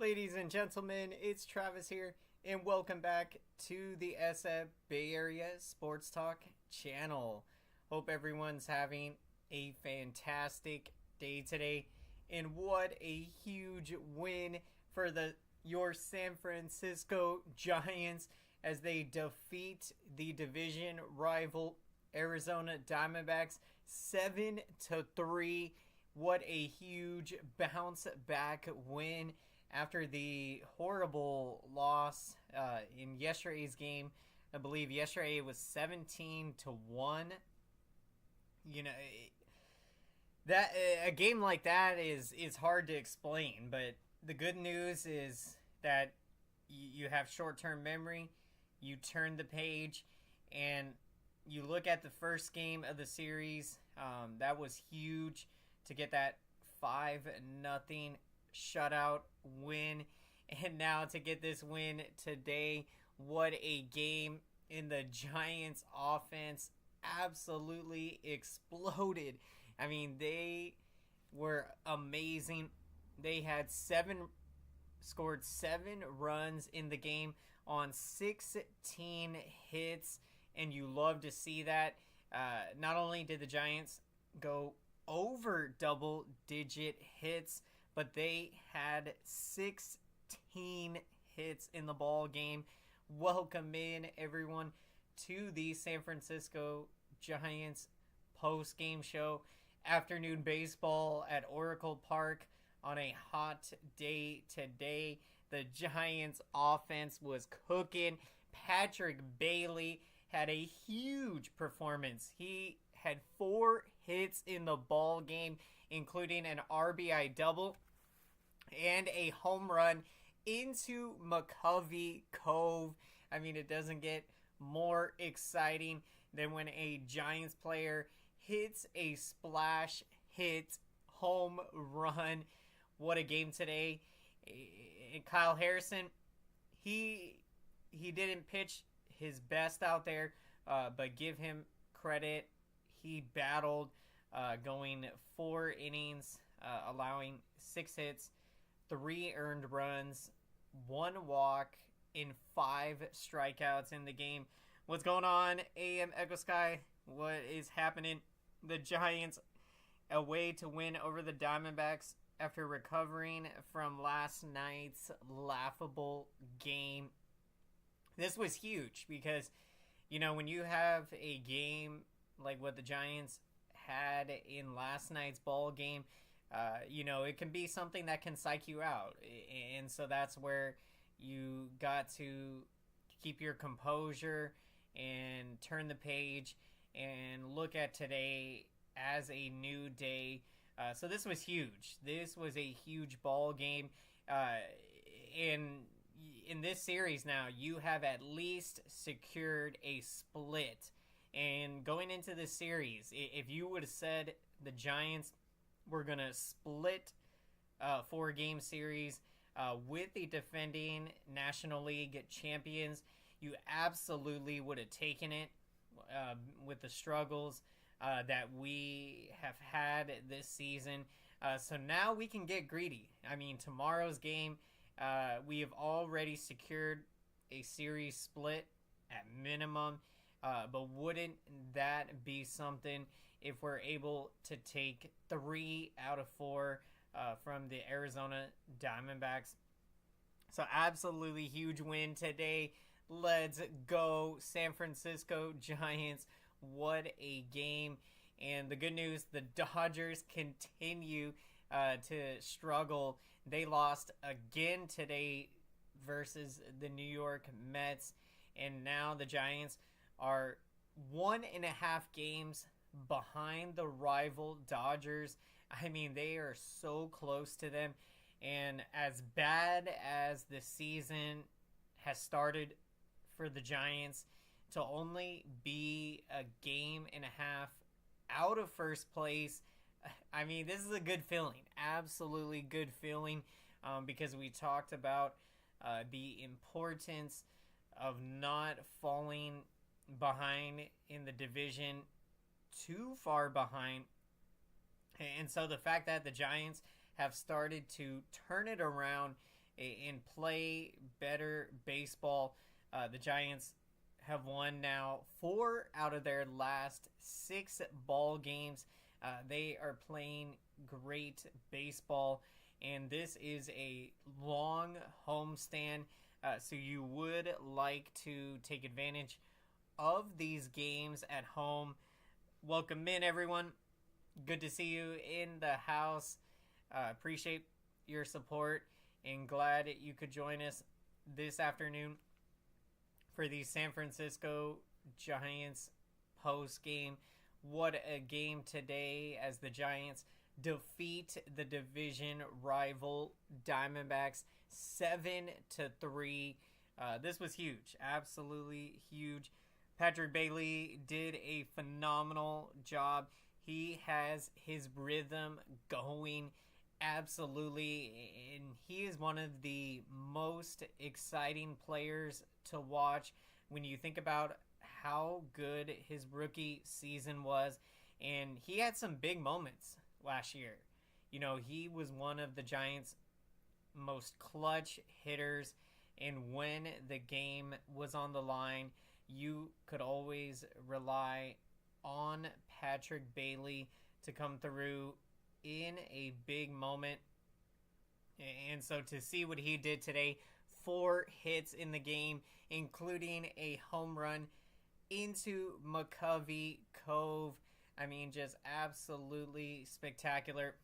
Ladies and gentlemen, it's Travis here, and welcome back to the SF Bay Area Sports Talk channel. Hope everyone's having a fantastic day today, and what a huge win for your San Francisco Giants as they defeat the division rival Arizona Diamondbacks 7-3. What a huge bounce back win after the horrible loss in yesterday's game. I believe yesterday it was 17-1. You know, that a game like that is hard to explain, but the good news is that you have short-term memory. You turn the page and you look at the first game of the series. That was huge to get that 5-0 shutout win, and now to get this win today. What a game. In the Giants offense absolutely exploded. I mean, they were amazing. They had scored 7 runs in the game on 16 hits, and you love to see that. Not only did the Giants go over double-digit hits, but they had 16 hits in the ball game. Welcome in, everyone, to the San Francisco Giants post-game show. Afternoon baseball at Oracle Park on a hot day today. The Giants offense was cooking. Patrick Bailey had a huge performance. He had 4 hits in the ball game, including an RBI double and a home run into McCovey Cove. I mean, it doesn't get more exciting than when a Giants player hits a splash hit home run. What a game today. Kyle Harrison, he didn't pitch his best out there, but give him credit. He battled, going 4 innings, allowing 6 hits, 3 earned runs, 1 walk, in 5 strikeouts in the game. What's going on, AM Echo Sky? What is happening? The Giants away to win over the Diamondbacks after recovering from last night's laughable game. This was huge because, you know, when you have a game like what the Giants had in last night's ball game, you know, it can be something that can psych you out. And so that's where you got to keep your composure and turn the page and look at today as a new day. So this was huge. This was a huge ball game. In this series now, you have at least secured a split. And going into this series, if you would have said the Giants were going to split a 4-game series with the defending National League champions, you absolutely would have taken it with the struggles that we have had this season. So now we can get greedy. I mean, tomorrow's game, we have already secured a series split at minimum. But wouldn't that be something if we're able to take 3 out of 4 from the Arizona Diamondbacks? So absolutely huge win today. Let's go, San Francisco Giants. What a game. And the good news, the Dodgers continue to struggle. They lost again today versus the New York Mets. And now the Giants are 1.5 games behind the rival Dodgers. I mean, they are so close to them. And as bad as the season has started for the Giants, to only be a game and a half out of first place, I mean, this is a good feeling. Absolutely good feeling, because we talked about the importance of not falling behind in the division, too far behind. And so the fact that the Giants have started to turn it around and play better baseball. The Giants have won now 4 out of their last 6 ball games. They are playing great baseball, and this is a long homestand, so you would like to take advantage of these games at home. Welcome in, everyone. Good to see you in the house. Appreciate your support and glad you could join us this afternoon for the San Francisco Giants post game. What a game today as the Giants defeat the division rival Diamondbacks 7-3. This was huge, absolutely huge. Patrick Bailey did a phenomenal job. He has his rhythm going absolutely, and he is one of the most exciting players to watch when you think about how good his rookie season was. And he had some big moments last year. You know, he was one of the Giants' most clutch hitters, and when the game was on the line, you could always rely on Patrick Bailey to come through in a big moment. And so to see what he did today, 4 hits in the game, including a home run into McCovey Cove. I mean, just absolutely spectacular.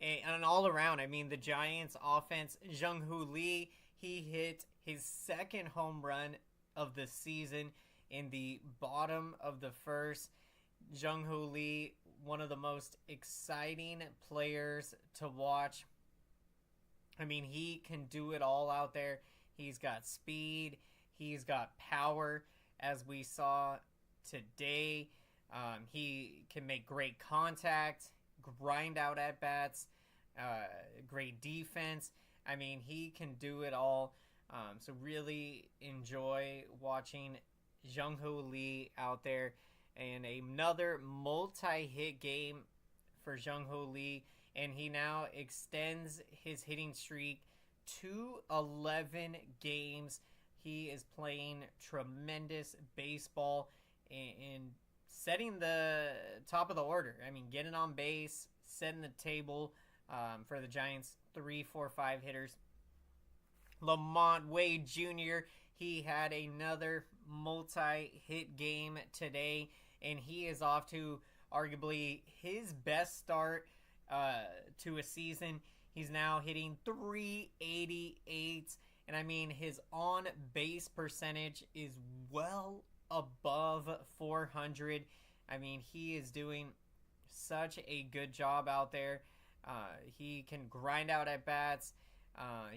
And all around, I mean, the Giants offense, Jung-Hoo Lee, he hit his 2nd home run of the season in the bottom of the 1st. Jung-Hoo Lee, one of the most exciting players to watch. I mean, he can do it all out there. He's got speed. He's got power, as we saw today. He can make great contact, grind out at-bats, great defense. I mean, he can do it all. So really enjoy watching Jung-Hoo Lee out there. And another multi-hit game for Jung-Hoo Lee. And he now extends his hitting streak to 11 games. He is playing tremendous baseball and setting the top of the order. I mean, getting on base, setting the table for the Giants' 3, 4, 5 hitters. Lamont Wade Jr., he had another multi-hit game today, and he is off to arguably his best start to a season. He's now hitting 388, and I mean, his on-base percentage is well above 400. I mean, he is doing such a good job out there. He can grind out at bats.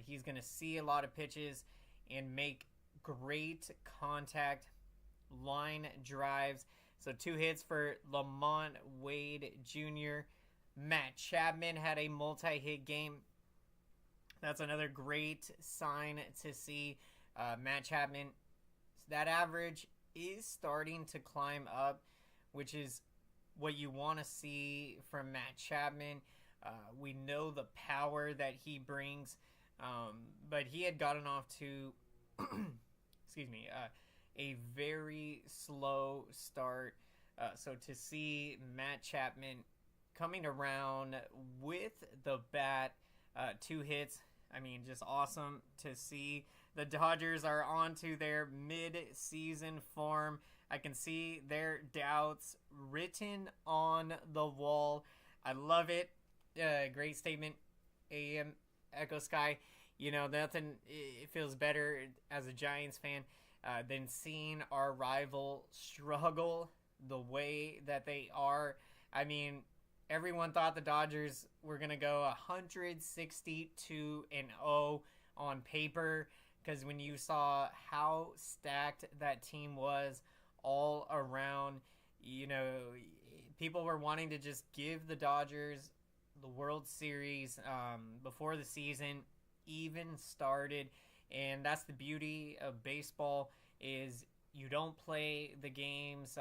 He's going to see a lot of pitches and make great contact line drives. So 2 hits for Lamont Wade Jr. Matt Chapman had a multi-hit game. That's another great sign to see. Matt Chapman, that average is starting to climb up, which is what you want to see from Matt Chapman. We know the power that he brings, but he had gotten off to a very slow start. So to see Matt Chapman coming around with the bat, 2 hits, I mean, just awesome to see. The Dodgers are on to their mid-season form. I can see their doubts written on the wall. I love it. Great statement, AM Echo Sky. You know, nothing it feels better as a Giants fan than seeing our rival struggle the way that they are. I mean, everyone thought the Dodgers were going to go 162-0 on paper, because when you saw how stacked that team was all around, you know, people were wanting to just give the Dodgers the World Series before the season even started. And that's the beauty of baseball, is you don't play the games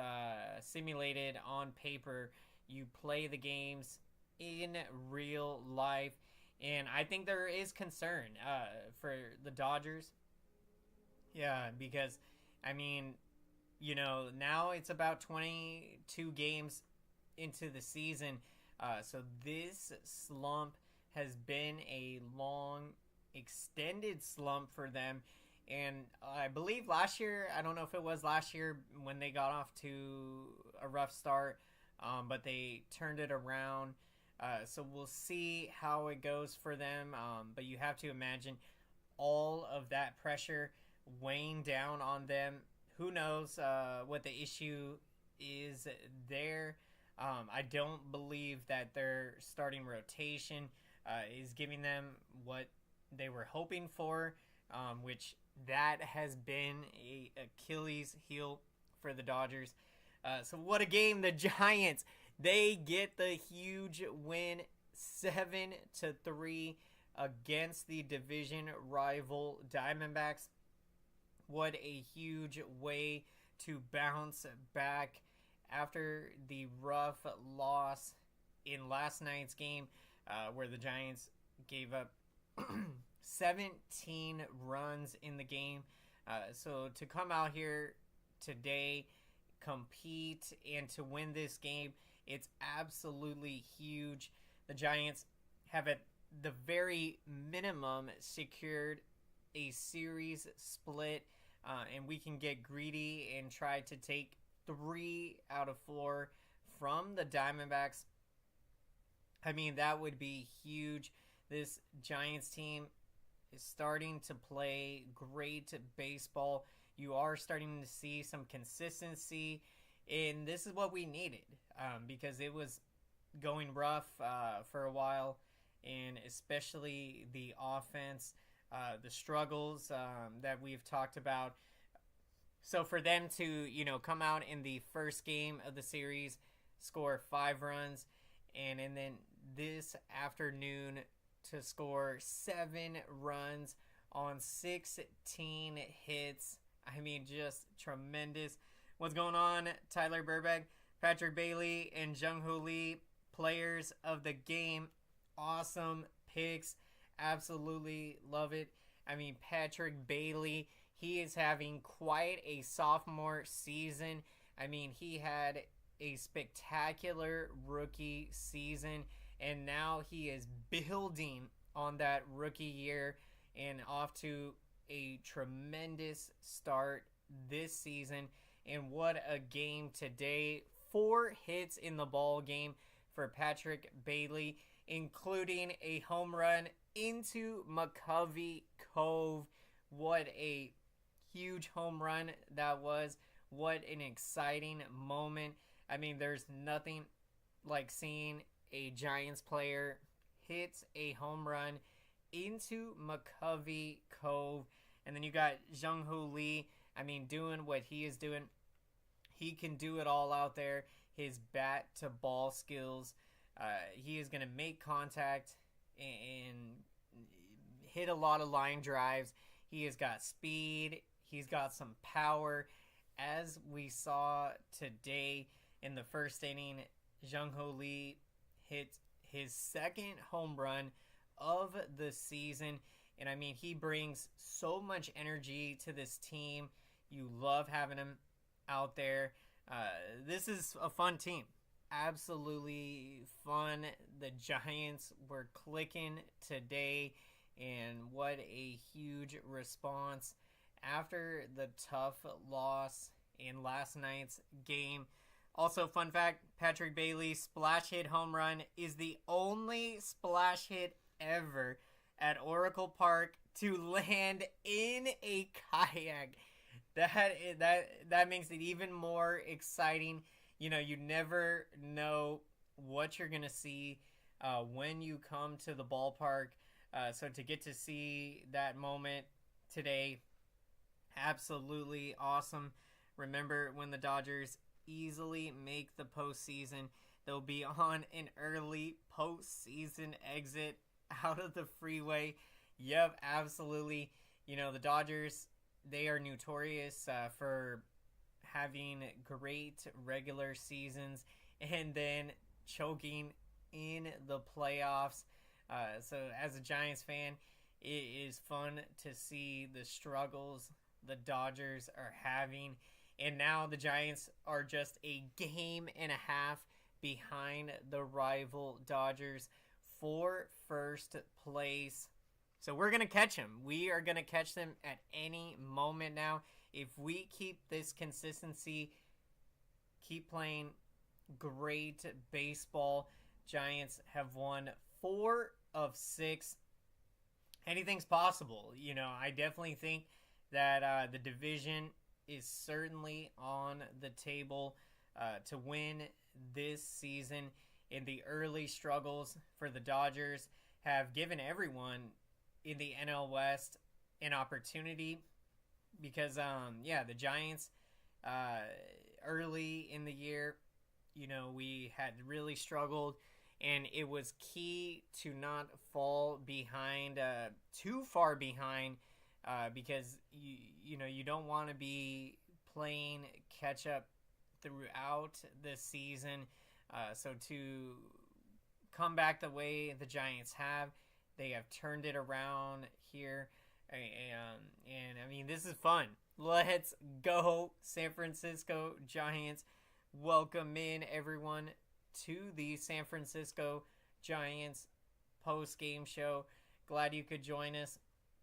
simulated on paper. You play the games in real life. And I think there is concern for the Dodgers. Yeah, because, I mean, now it's about 22 games into the season. So this slump has been a long, extended slump for them. And I believe last year, I don't know if it was last year when they got off to a rough start, but they turned it around. So we'll see how it goes for them. But you have to imagine all of that pressure weighing down on them. Who knows what the issue is there. I don't believe that their starting rotation is giving them what they were hoping for, which that has been a Achilles heel for the Dodgers. So what a game. The Giants, they get the huge win 7-3 against the division rival Diamondbacks. What a huge way to bounce back after the rough loss in last night's game, where the Giants gave up 17 runs in the game. So to come out here today, compete, and to win this game, it's absolutely huge. The Giants have at the very minimum secured a series split, and we can get greedy and try to take 3 out of 4 from the Diamondbacks. I mean, that would be huge. This Giants team is starting to play great baseball. You are starting to see some consistency, and this is what we needed, because it was going rough for a while, and especially the offense, the struggles that we've talked about. So for them to, come out in the first game of the series, score 5 runs, and then this afternoon to score 7 runs on 16 hits. I mean, just tremendous. What's going on? Tyler Burbank, Patrick Bailey, and Jung-Hoo Lee, players of the game. Awesome picks. Absolutely love it. I mean, Patrick Bailey, he is having quite a sophomore season. I mean, he had a spectacular rookie season, and now he is building on that rookie year and off to a tremendous start this season. And what a game today. 4 hits in the ball game for Patrick Bailey, including a home run into McCovey Cove. What a huge home run that was. What an exciting moment. I mean, there's nothing like seeing a Giants player hit a home run into McCovey Cove. And then you got Jung-Hoo Lee, I mean, doing what he is doing. He can do it all out there. His bat-to-ball skills. He is going to make contact and hit a lot of line drives. He has got speed. He's got some power. As we saw today in the first inning, Jung-Hoo Lee hit his second home run of the season. And I mean, he brings so much energy to this team. You love having him out there. This is a fun team. Absolutely fun. The Giants were clicking today, and what a huge response after the tough loss in last night's game. Also, fun fact, Patrick Bailey's splash hit home run is the only splash hit ever at Oracle Park to land in a kayak. That makes it even more exciting. You never know what you're going to see when you come to the ballpark. So to get to see that moment today, absolutely awesome. Remember, when the Dodgers easily make the postseason, they'll be on an early postseason exit out of the freeway. Yep, absolutely. The Dodgers, they are notorious for having great regular seasons and then choking in the playoffs. So as a Giants fan, it is fun to see the struggles the Dodgers are having. And now the Giants are just a game and a half behind the rival Dodgers for first place. So we're going to catch them. We are going to catch them at any moment now. If we keep this consistency, keep playing great baseball, Giants have won 4 of 6. Anything's possible. I definitely think that the division is certainly on the table to win this season. In the early struggles for the Dodgers have given everyone in the NL West an opportunity because, the Giants early in the year, we had really struggled, and it was key to not fall behind, too far behind, because you don't want to be playing catch up throughout the season. So to come back the way the Giants have, they have turned it around here, and I mean, this is fun. Let's go, San Francisco Giants. Welcome in, everyone, to the San Francisco Giants post-game show. Glad you could join us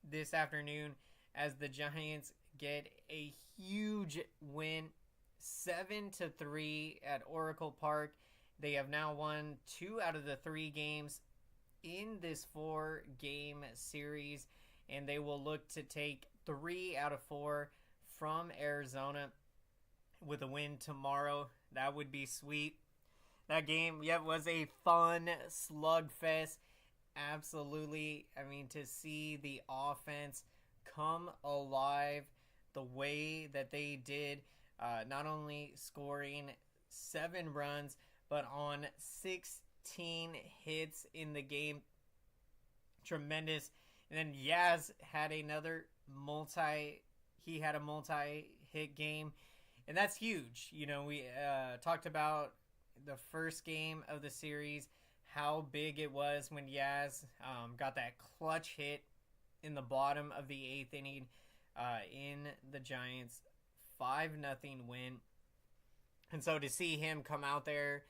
this afternoon as the Giants get a huge win, 7-3 at Oracle Park. They have now won 2 out of the 3 games in this 4-game series, and they will look to take 3 out of 4 from Arizona with a win tomorrow. That would be sweet. That game, was a fun slugfest. Absolutely. I mean, to see the offense come alive the way that they did, not only scoring 7 runs, but on 16 hits in the game. Tremendous. And then Yaz had another multi-hit game. And that's huge. We talked about the first game of the series, how big it was when Yaz got that clutch hit in the bottom of the 8th inning in the Giants' 5-0 win. And so to see him come out there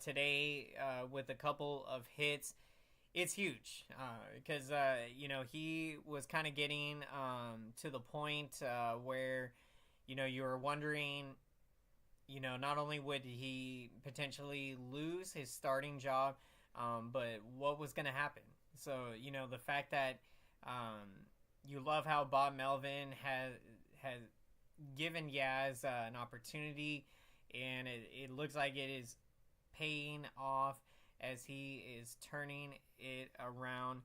today with a couple of hits, it's huge because, he was kind of getting to the point where, you were wondering, not only would he potentially lose his starting job, but what was going to happen. So, the fact that you love how Bob Melvin has given Yaz an opportunity, and it looks like it is paying off as he is turning it around.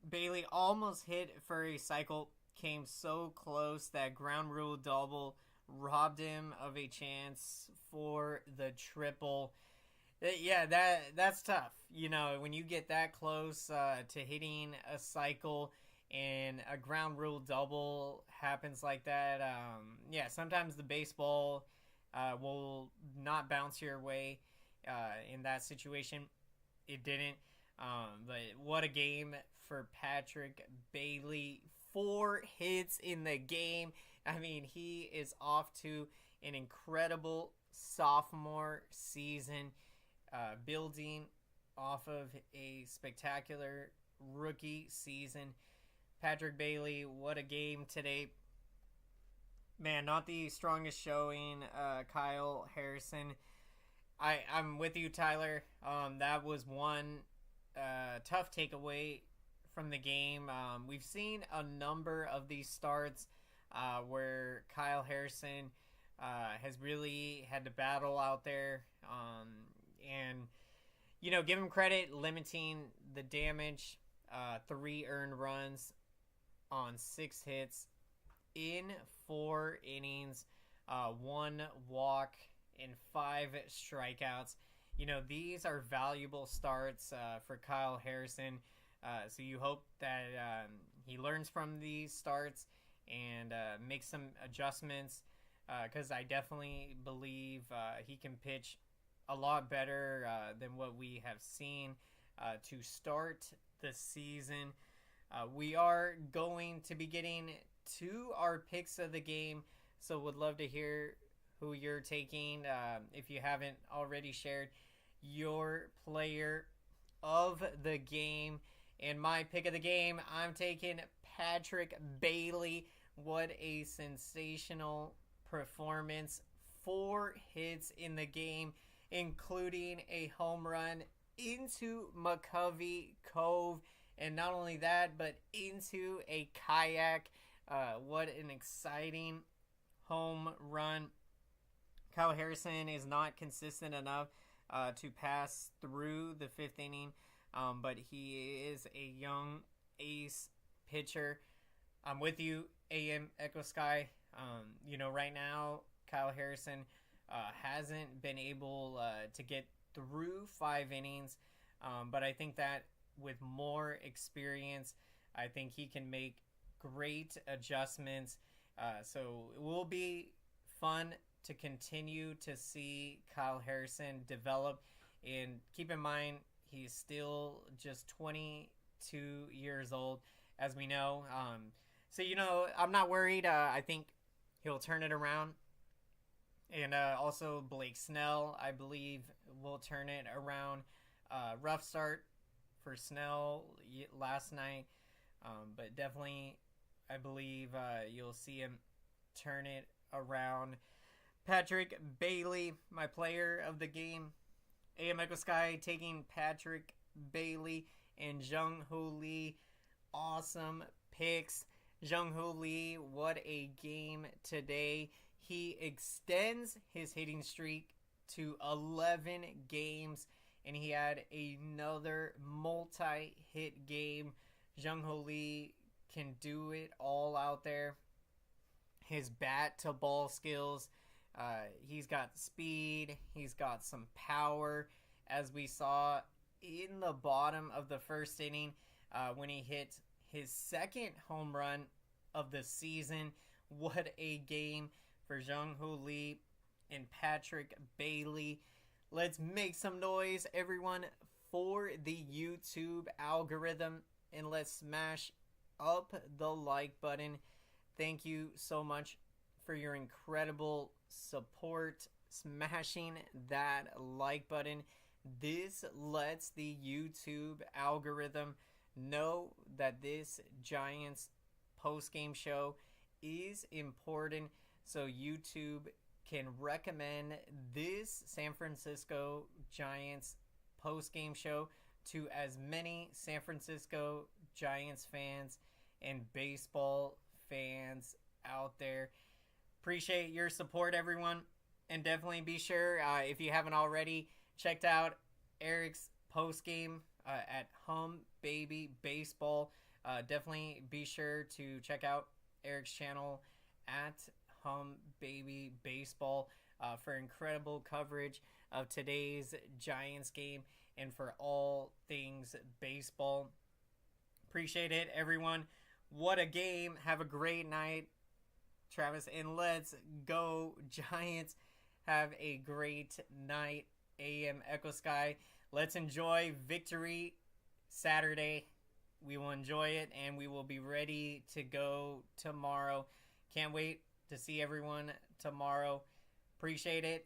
Bailey almost hit for a cycle, came so close. That ground rule double robbed him of a chance for the triple. That's tough. When you get that close to hitting a cycle and a ground rule double happens like that, sometimes the baseball will not bounce your way. In that situation, it didn't. But what a game for Patrick Bailey. 4 hits in the game. I mean, he is off to an incredible sophomore season, building off of a spectacular rookie season. Patrick Bailey, what a game today. Man, not the strongest showing. Kyle Harrison. I'm with you, Tyler. That was one tough takeaway from the game. We've seen a number of these starts where Kyle Harrison has really had to battle out there. And, give him credit, limiting the damage. 3 earned runs on 6 hits in 4 innings. 1 walk and 5 strikeouts. These are valuable starts for Kyle Harrison. So you hope that he learns from these starts and makes some adjustments because I definitely believe he can pitch a lot better than what we have seen to start the season. We are going to be getting to our picks of the game, so would love to hear who you're taking. If you haven't already shared your player of the game. And my pick of the game, I'm taking Patrick Bailey. What a sensational performance. 4 hits in the game, including a home run into McCovey Cove. And not only that, but into a kayak. What an exciting home run. Kyle Harrison is not consistent enough to pass through the 5th inning, but he is a young ace pitcher. I'm with you, AM Echo Sky. Right now, Kyle Harrison hasn't been able to get through 5 innings, but I think that with more experience, I think he can make great adjustments. So it will be fun to continue to see Kyle Harrison develop. And keep in mind, he's still just 22 years old, as we know. So, I'm not worried. I think he'll turn it around. And also Blake Snell, I believe, will turn it around. Rough start for Snell last night. But definitely, I believe you'll see him turn it around. Patrick Bailey, my player of the game. AM Echo Sky taking Patrick Bailey and Jung Ho Lee. Awesome picks. Jung Ho Lee, what a game today. He extends his hitting streak to 11 games, and he had another multi-hit game. Jung Ho Lee can do it all out there. His bat-to-ball skills. He's got speed. He's got some power, as we saw in the bottom of the 1st inning when he hit his 2nd home run of the season. What a game for Jung Ho Lee and Patrick Bailey. Let's make some noise, everyone, for the YouTube algorithm, and let's smash up the like button. Thank you so much for your incredible support. Smashing that like button. This lets the YouTube algorithm know that this Giants post-game show is important, so YouTube can recommend this San Francisco Giants post-game show to as many San Francisco Giants fans and baseball fans out there. Appreciate your support, everyone. And definitely be sure, if you haven't already, checked out Eric's postgame at Hum Baby Baseball. Definitely be sure to check out Eric's channel at Hum Baby Baseball for incredible coverage of today's Giants game and for all things baseball. Appreciate it, everyone. What a game. Have a great night, Travis, and let's go Giants. Have a great night, AM Echo Sky. Let's enjoy victory Saturday. We will enjoy it, and we will be ready to go tomorrow. Can't wait to see everyone tomorrow. Appreciate it.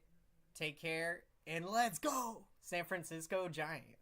Take care, and let's go, San Francisco Giants.